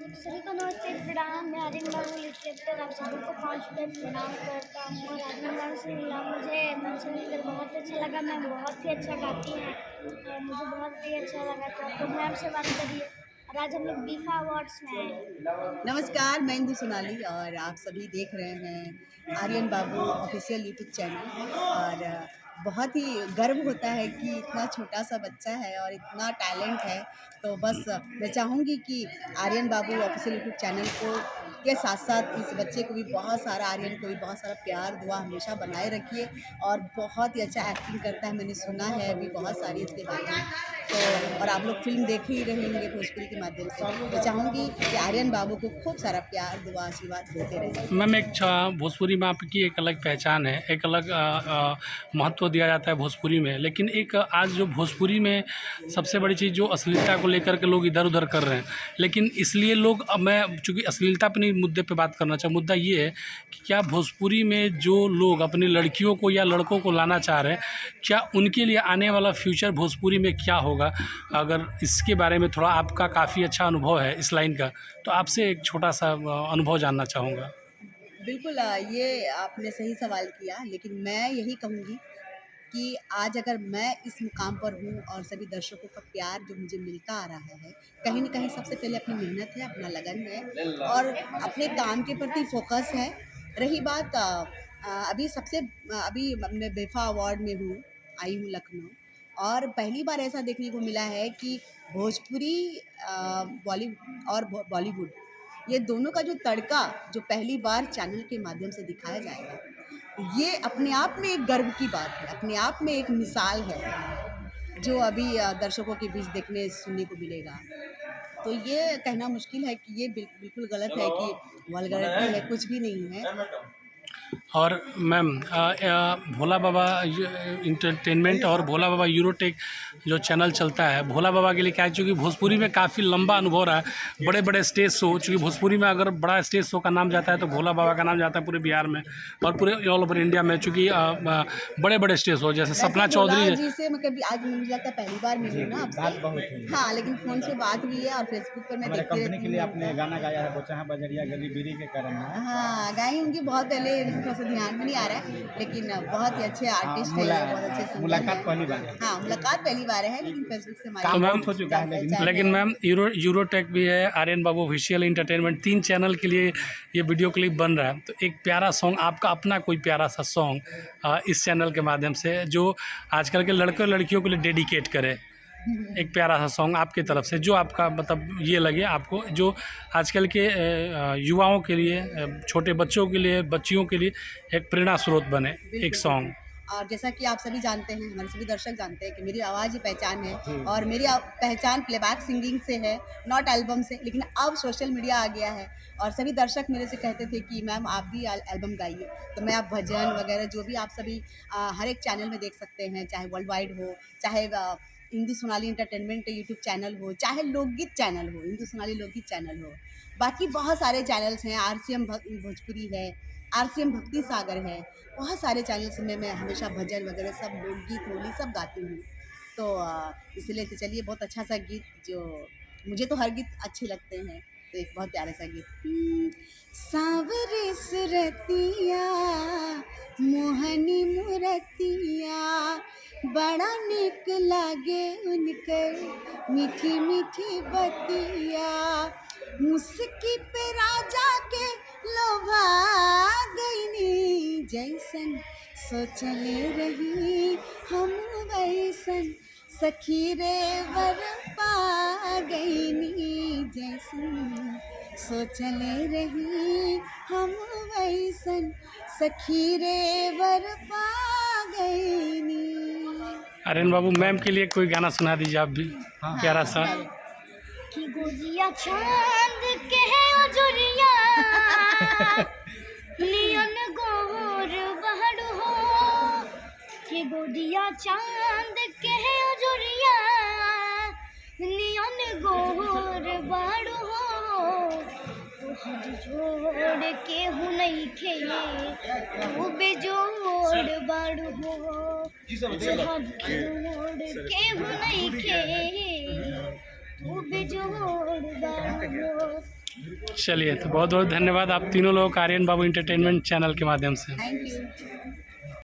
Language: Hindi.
सभी को नमस्ते प्रणाम। मैं आर्यन बाबू लिटरेचर आप सभी को 5 मिनट प्रणाम करता हूँ। और आर्यन बाबू से मिला मुझे मंच मिलकर बहुत अच्छा लगा। मैम बहुत ही अच्छा गाती हैं और मुझे बहुत ही अच्छा लगा। तो आपको मैम से बात करिए। और आज हम लोग बीफा अवार्ड्स में आए। नमस्कार, मैं इंदु सोनाली और आप सभी देख रहे हैं आर्यन बाबू ऑफिशियल यूट्यूब चैनल। और बहुत ही गर्व होता है कि इतना छोटा सा बच्चा है और इतना टैलेंट है। तो बस मैं चाहूँगी कि आर्यन बाबू ऑफिशियल यूट्यूब चैनल को के साथ साथ इस बच्चे को भी बहुत सारा, आर्यन को भी बहुत सारा प्यार दुआ हमेशा बनाए रखिए। और बहुत ही अच्छा एक्टिंग करता है, मैंने सुना है अभी बहुत सारी इसके बारे में। तो और आप लोग फिल्म देख ही रहे होंगे भोजपुरी के माध्यम से। मैं चाहूँगी कि आर्यन बाबू को खूब सारा प्यार दुआ आशीर्वाद देते रहें। मैम एक भोजपुरी में आपकी एक अलग पहचान है, एक अलग महत्व दिया जाता है भोजपुरी में। लेकिन एक आज जो भोजपुरी में सबसे बड़ी चीज़ जो अश्लीलता को लेकर के लोग इधर उधर कर रहे हैं, लेकिन इसलिए लोग, अब मैं चूँकि अश्लीलता अपनी मुद्दे पे बात करना चाहूँ, मुद्दा ये है कि क्या भोजपुरी में जो लोग अपनी लड़कियों को या लड़कों को लाना चाह रहे हैं, क्या उनके लिए आने वाला फ्यूचर भोजपुरी में क्या होगा? अगर इसके बारे में थोड़ा, आपका काफ़ी अच्छा अनुभव है इस लाइन का, तो आपसे एक छोटा सा अनुभव जानना चाहूँगा। बिल्कुल, ये आपने सही सवाल किया, लेकिन मैं यही कहूँगी कि आज अगर मैं इस मुकाम पर हूँ और सभी दर्शकों का प्यार जो मुझे मिलता आ रहा है, कहीं न कहीं सबसे पहले अपनी मेहनत है, अपना लगन है और अपने काम के प्रति फ़ोकस है। रही बात अभी मैं बेफ़ा अवार्ड में हूँ, आई हूँ लखनऊ। और पहली बार ऐसा देखने को मिला है कि भोजपुरी बॉलीवुड, ये दोनों का जो तड़का जो पहली बार चैनल के माध्यम से दिखाया जाएगा, ये अपने आप में एक गर्व की बात है, अपने आप में एक मिसाल है जो अभी दर्शकों के बीच देखने सुनने को मिलेगा। तो ये कहना मुश्किल है कि ये बिल्कुल गलत है कि वल्गैरिटी है, कुछ भी नहीं है। और मैम भोला बाबा इंटरटेनमेंट और भोला बाबा यूरोटेक जो चैनल चलता है, भोला बाबा के लिए क्या है, चूँकि भोजपुरी में काफ़ी लंबा अनुभव रहा है, बड़े बड़े स्टेज शो, चूँकि भोजपुरी में अगर बड़ा स्टेज शो का नाम जाता है तो भोला बाबा का नाम जाता है पूरे बिहार में और पूरे ऑल ओवर इंडिया में। चूँकि बड़े बड़े स्टेज शो जैसे सपना चौधरी जी से मैं कभी, आज मुझे लगता है पहली बार मिली ना आपसे। हाँ, लेकिन फ़ोन से बात हुई है और फेसबुक पर मैं देखती रहती हूँ। के लिए आपने गाना गाया है, बच्चा बजरिया गली बीरी के कारण। हाँ, गाई होंगी बहुत पहले, थोड़ा सा ध्यान में नहीं आ रहा है, लेकिन बहुत ही अच्छे आर्टिस्ट हैं, बहुत अच्छे सिंगर हैं। मुलाकात पहली बार है। हाँ, मुलाकात पहली बार है, लेकिन फेसबुक से हमारी तो मैम हो चुका है। लेकिन मैम यूरोटेक भी है, आर्यन बाबू ऑफिशियल एंटरटेनमेंट, 3 चैनल के लिए ये वीडियो क्लिप बन रहा है। तो एक प्यारा सॉन्ग, आपका अपना कोई प्यारा सा सॉन्ग इस चैनल के माध्यम से जो आजकल के लड़के लड़कियों के लिए डेडिकेट करे, एक प्यारा सा सॉन्ग आपकी तरफ से जो आपका मतलब ये लगे आपको, जो आजकल के युवाओं के लिए, छोटे बच्चों के लिए, बच्चियों के लिए एक प्रेरणा स्रोत बने, एक सॉन्ग। और जैसा कि आप सभी जानते हैं, हमारे सभी दर्शक जानते हैं कि मेरी आवाज़ ही पहचान है और मेरी पहचान प्लेबैक सिंगिंग से है, नॉट एल्बम से। लेकिन अब सोशल मीडिया आ गया है और सभी दर्शक मेरे से कहते थे कि मैम आप भी एल्बम गाइए। तो मैं आप भजन वगैरह जो भी आप सभी हर एक चैनल में देख सकते हैं, चाहे वर्ल्ड वाइड हो, चाहे Indu Sonali entertainment YouTube channel हो, चाहे लोकगीत चैनल हो, इंदु सोनाली लोकगीत चैनल हो, बाकी बहुत सारे चैनल्स हैं, RCM भोजपुरी है, RCM भक्ति सागर है, बहुत सारे चैनल्स में मैं हमेशा भजन वगैरह सब लोकगीत होली सब गाती हूँ। तो इसलिए तो चलिए, बहुत अच्छा सा गीत, जो मुझे तो हर गीत अच्छे लगते हैं, तो एक बहुत प्यारा सा गीत। सांवरे सुरतिया मोहनी मुरतिया, बड़ा निक लागे उनकर मीठी मीठी बतिया, मुस्की पे राजा के लोभा गईनी, जैसन सोचले रही हम वैसन सखी रे वर पा गईनी, जैसन सोचले रही हम वैसन सखी रे वर पा गईनी। आर्यन बाबू मैम के लिए कोई गाना सुना दीजिए आप भी, प्यारा सा। कि गोजिया चांद के उजरिया नियन गोर बहड़ हो, कि गोजिया चांद के उजरिया नियन गोर बहड़ हो, तो हाथ जोड़ के हूँ नहीं खेले तू बेजोड़ बड़ हो, तो हाथ जोड़ के हूँ नहीं खेले तू बेजोड़ बड़ हो, चलिए, तो बहुत बहुत धन्यवाद आप तीनों लोगों का आर्यन बाबू इंटरटेनमेंट चैनल के माध्यम से। Thank you.